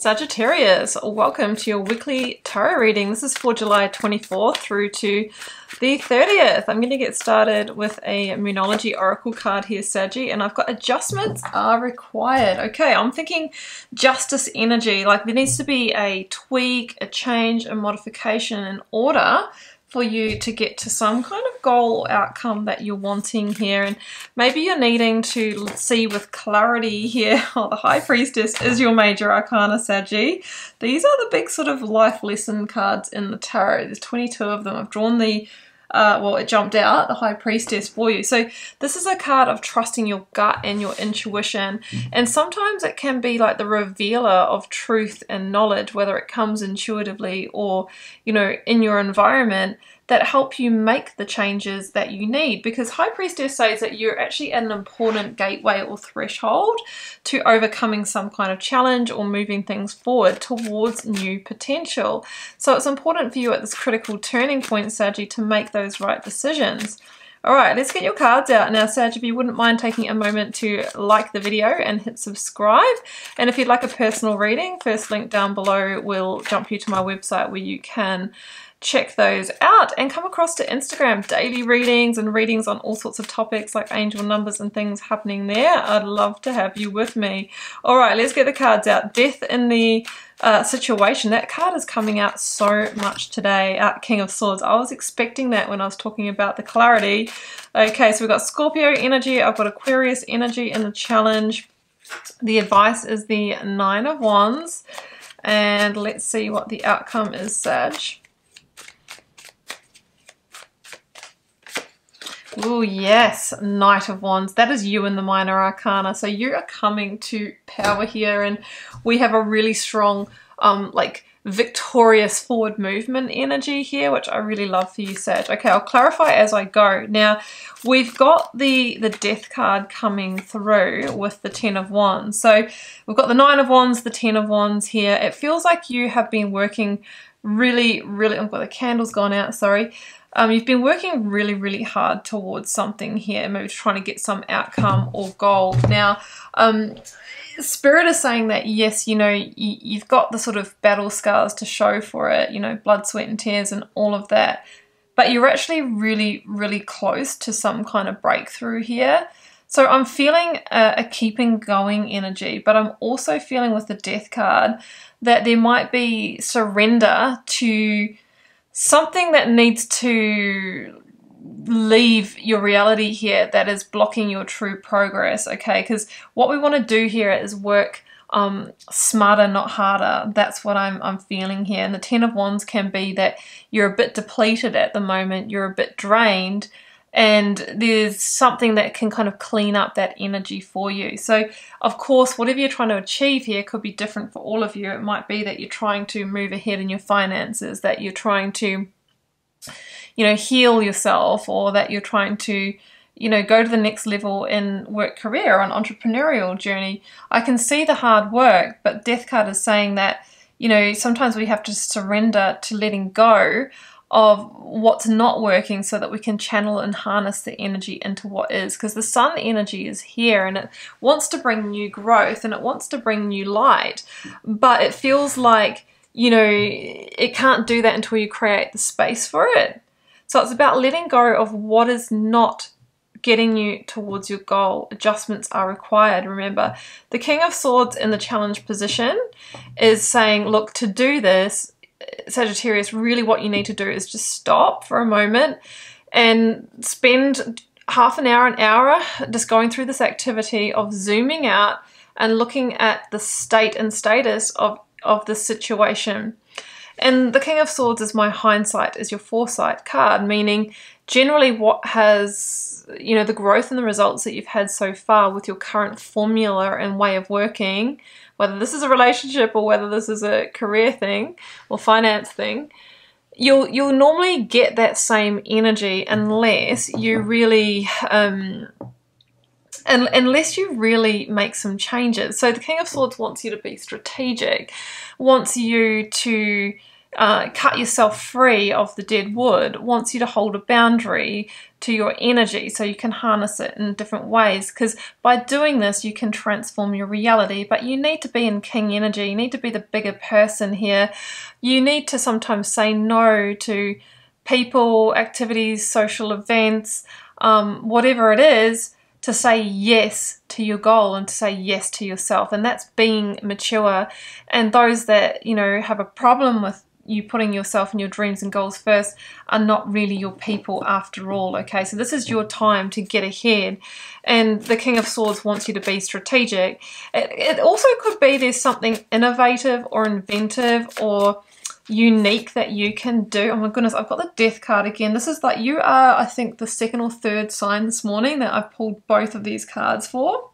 Sagittarius, welcome to your weekly tarot reading. This is for July 24th through to the 30th. I'm going to get started with a Moonology Oracle card here, Saggy, and I've got adjustments are required. Okay, I'm thinking justice energy, like there needs to be a tweak, a change, a modification in order for you to get to some kind of goal or outcome that you're wanting here. And maybe you're needing to see with clarity here. Oh, the High Priestess is your major arcana, Saggy. These are the big sort of life lesson cards in the tarot. There's 22 of them. I've drawn the well, it jumped out, the High Priestess for you. So this is a card of trusting your gut and your intuition. And sometimes it can be like the revealer of truth and knowledge, whether it comes intuitively or, you know, in your environment, that help you make the changes that you need. Because High Priestess says that you're actually at an important gateway or threshold to overcoming some kind of challenge or moving things forward towards new potential. So it's important for you at this critical turning point, Saggy, to make those right decisions. All right, let's get your cards out. Now, Sag, if you wouldn't mind taking a moment to like the video and hit subscribe. And if you'd like a personal reading, first link down below will jump you to my website where you can check those out and come across to Instagram, daily readings and readings on all sorts of topics like angel numbers and things happening there. I'd love to have you with me. All right, let's get the cards out. Death in the situation. That card is coming out so much today. King of Swords. I was expecting that when I was talking about the clarity. Okay, so we've got Scorpio energy. I've got Aquarius energy in the challenge. The advice is the Nine of Wands. And let's see what the outcome is, Sag. Oh yes, Knight of Wands. That is you in the minor arcana. So you are coming to power here, and we have a really strong like victorious forward movement energy here, which I really love for you, Sag. Okay, I'll clarify as I go. Now, we've got the Death card coming through with the Ten of Wands. So we've got the Nine of Wands, the Ten of Wands here. It feels like you have been working really, I've got the candles gone out, sorry. You've been working really hard towards something here, maybe trying to get some outcome or goal. Now, Spirit is saying that, yes, you know, you've got the sort of battle scars to show for it, you know, blood, sweat and tears and all of that. But you're actually really close to some kind of breakthrough here. So I'm feeling a keeping going energy, but I'm also feeling with the Death card that there might be surrender to something that needs to leave your reality here that is blocking your true progress, okay? Because what we want to do here is work smarter, not harder. That's what I'm feeling here. And the Ten of Wands can be that you're a bit depleted at the moment, you're a bit drained, and there's something that can kind of clean up that energy for you. So, of course, whatever you're trying to achieve here could be different for all of you. It might be that you're trying to move ahead in your finances, that you're trying to, you know, heal yourself, or that you're trying to, you know, go to the next level in work career or an entrepreneurial journey. I can see the hard work, but Death card is saying that, you know, sometimes we have to surrender to letting go of what's not working so that we can channel and harness the energy into what is, because the Sun energy is here and it wants to bring new growth and it wants to bring new light, but it feels like, you know, it can't do that until you create the space for it. So it's about letting go of what is not getting you towards your goal. Adjustments are required. Remember, the King of Swords in the challenge position is saying, look, to do this, Sagittarius, really what you need to do is just stop for a moment and spend half an hour just going through this activity of zooming out and looking at the state and status of the situation. And the King of Swords is my hindsight, is your foresight card, meaning generally what has, you know, the growth and the results that you've had so far with your current formula and way of working, whether this is a relationship or whether this is a career thing or finance thing, you'll normally get that same energy unless you really unless you really make some changes. So the King of Swords wants you to be strategic, wants you to cut yourself free of the dead wood, wants you to hold a boundary to your energy so you can harness it in different ways, because by doing this you can transform your reality. But you need to be in king energy, you need to be the bigger person here. You need to sometimes say no to people, activities, social events, whatever it is, to say yes to your goal and to say yes to yourself. And that's being mature. And those that, you know, have a problem with you putting yourself and your dreams and goals first are not really your people after all. Okay, so this is your time to get ahead, and the King of Swords wants you to be strategic. It also could be there's something innovative or inventive or unique that you can do. Oh my goodness, I've got the Death card again. This is like, you are, I think, the second or third sign this morning that I've pulled both of these cards for.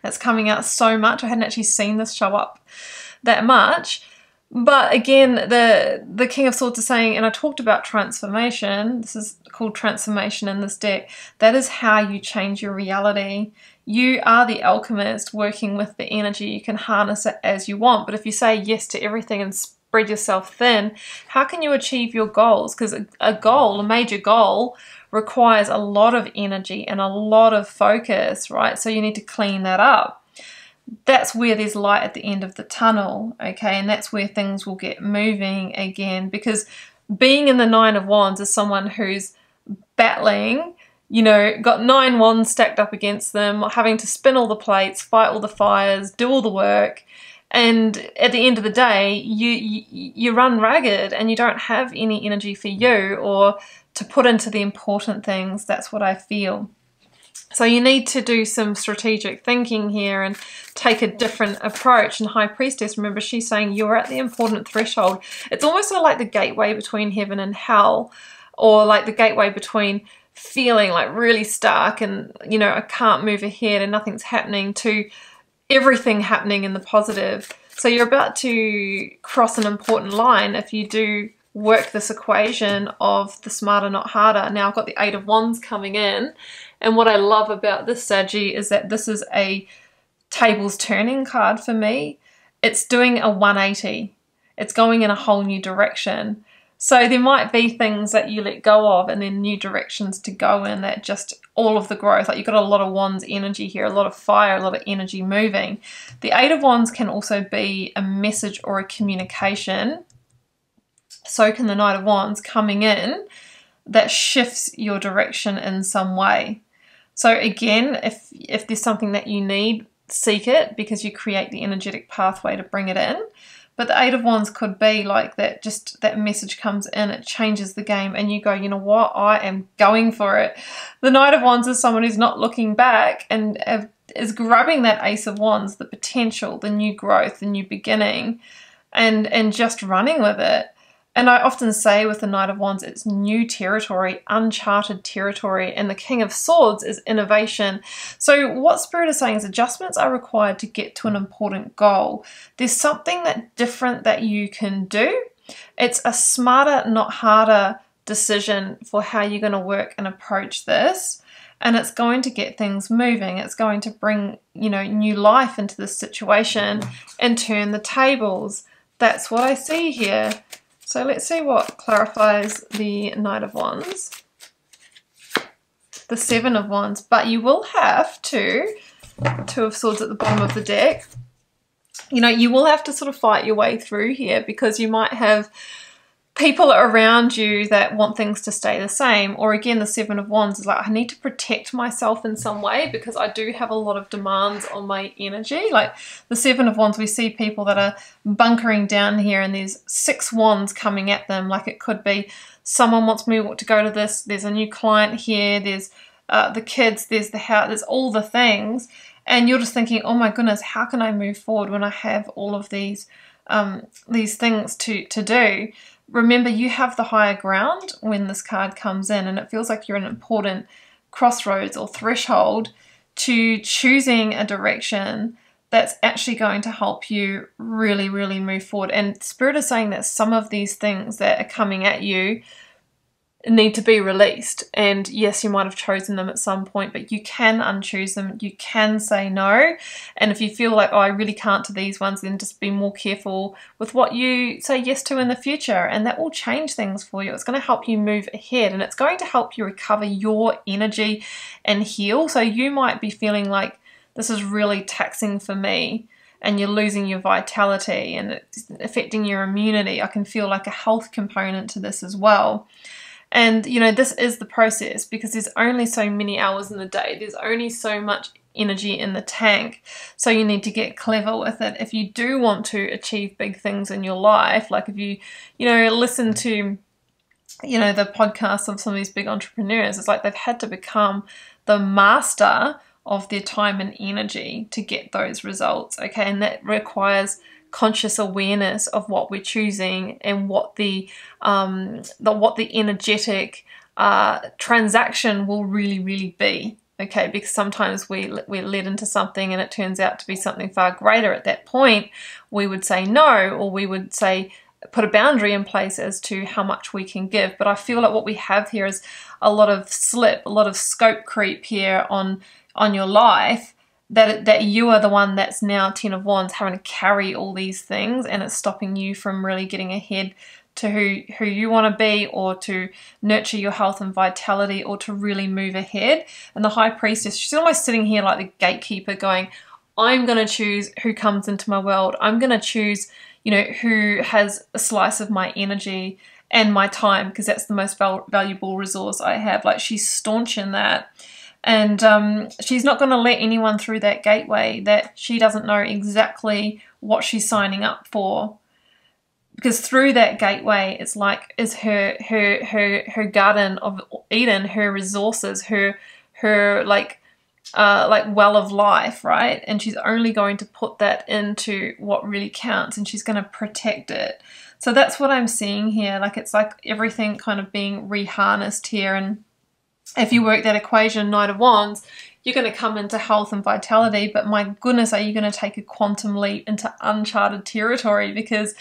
It's coming out so much. I hadn't actually seen this show up that much. But again, the King of Swords is saying, and I talked about transformation, this is called transformation in this deck, that is how you change your reality. You are the alchemist working with the energy. You can harness it as you want. But if you say yes to everything and spread yourself thin, how can you achieve your goals? Because a goal, a major goal, requires a lot of energy and a lot of focus, right? So you need to clean that up. That's where there's light at the end of the tunnel, okay? And that's where things will get moving again, because being in the Nine of Wands is someone who's battling, you know, got 9 wands stacked up against them, having to spin all the plates, fight all the fires, do all the work, and at the end of the day, you run ragged and you don't have any energy for you or to put into the important things. That's what I feel. So you need to do some strategic thinking here and take a different approach. And High Priestess, remember, she's saying you're at the important threshold. It's almost like the gateway between heaven and hell, or like the gateway between feeling like really stuck and, you know, I can't move ahead and nothing's happening, to everything happening in the positive. So you're about to cross an important line if you do work this equation of the smarter, not harder. Now I've got the Eight of Wands coming in. And what I love about this, Saggy, is that this is a tables turning card for me. It's doing a 180. It's going in a whole new direction. So there might be things that you let go of and then new directions to go in, that just all of the growth. Like you've got a lot of Wands energy here, a lot of fire, a lot of energy moving. The Eight of Wands can also be a message or a communication. So can the Knight of Wands coming in that shifts your direction in some way. So again, if there's something that you need, seek it, because you create the energetic pathway to bring it in. But the Eight of Wands could be like that, just that message comes in, it changes the game, and you go, you know what, I am going for it. The Knight of Wands is someone who's not looking back and is grabbing that Ace of Wands, the potential, the new growth, the new beginning, and just running with it. And I often say with the Knight of Wands, it's new territory, uncharted territory, and the King of Swords is innovation. So what Spirit is saying is adjustments are required to get to an important goal. There's something different that you can do. It's a smarter, not harder decision for how you're going to work and approach this. And it's going to get things moving. It's going to bring, you know, new life into this situation and turn the tables. That's what I see here. So let's see what clarifies the Knight of Wands. The Seven of Wands. But you will have to, Two of Swords at the bottom of the deck, you know, you will have to sort of fight your way through here, because you might have people around you that want things to stay the same. Or again, the Seven of Wands is like, I need to protect myself in some way because I do have a lot of demands on my energy. Like the Seven of Wands, we see people that are bunkering down here and there's 6 wands coming at them. Like it could be someone wants me to go to this, there's a new client here, there's the kids, there's the house, there's all the things. And you're just thinking, oh my goodness, how can I move forward when I have all of these things to do? Remember, you have the higher ground when this card comes in, and it feels like you're in an important crossroads or threshold to choosing a direction that's actually going to help you really, really move forward. And Spirit is saying that some of these things that are coming at you, need to be released. And yes, you might have chosen them at some point, but you can unchoose them. You can say no. And if you feel like, oh, I really can't to these ones, then just be more careful with what you say yes to in the future. And that will change things for you. It's going to help you move ahead, and it's going to help you recover your energy and heal. So you might be feeling like, this is really taxing for me, and you're losing your vitality and it's affecting your immunity. I can feel like a health component to this as well. And, you know, this is the process, because there's only so many hours in the day. There's only so much energy in the tank. So you need to get clever with it. If you do want to achieve big things in your life, like if you listen to, the podcasts of some of these big entrepreneurs, it's like they've had to become the master of their time and energy to get those results. Okay. And that requires conscious awareness of what we're choosing and what the energetic transaction will really be. Okay, because sometimes we're led into something and it turns out to be something far greater. At that point, we would say no, or we would say put a boundary in place as to how much we can give. But I feel like what we have here is a lot of slip, a lot of scope creep here on your life, that you are the one that's now 10 of Wands having to carry all these things, and it's stopping you from really getting ahead to who you want to be, or to nurture your health and vitality, or to really move ahead. And the High Priestess, she's almost sitting here like the gatekeeper going, I'm going to choose who comes into my world. I'm going to choose, who has a slice of my energy and my time, because that's the most valuable resource I have. Like, she's staunch in that. And she's not going to let anyone through that gateway that she doesn't know exactly what she's signing up for. Because through that gateway, it's like, is her garden of Eden, her resources, her like well of life, right? And she's only going to put that into what really counts, and she's going to protect it. So that's what I'm seeing here. Like, it's like everything kind of being reharnessed here. And if you work that equation, Knight of Wands, you're going to come into health and vitality, but my goodness, are you going to take a quantum leap into uncharted territory? Because,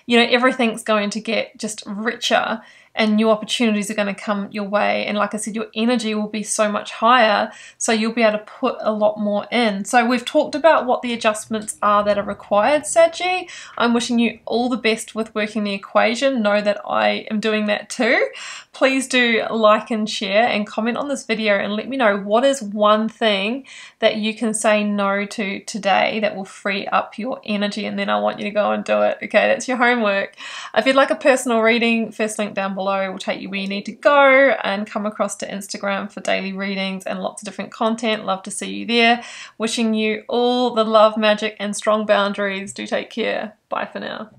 everything's going to get just richer, and new opportunities are going to come your way. And like I said, your energy will be so much higher, so you'll be able to put a lot more in. So we've talked about what the adjustments are that are required, Saggy. I'm wishing you all the best with working the equation. Know that I am doing that too. Please do like and share and comment on this video, and let me know what is one thing that you can say no to today that will free up your energy, and then I want you to go and do it. Okay, that's your homework. If you'd like a personal reading, first link down below will take you where you need to go, and come across to Instagram for daily readings and lots of different content. Love to see you there. Wishing you all the love, magic, and strong boundaries. Do take care. Bye for now.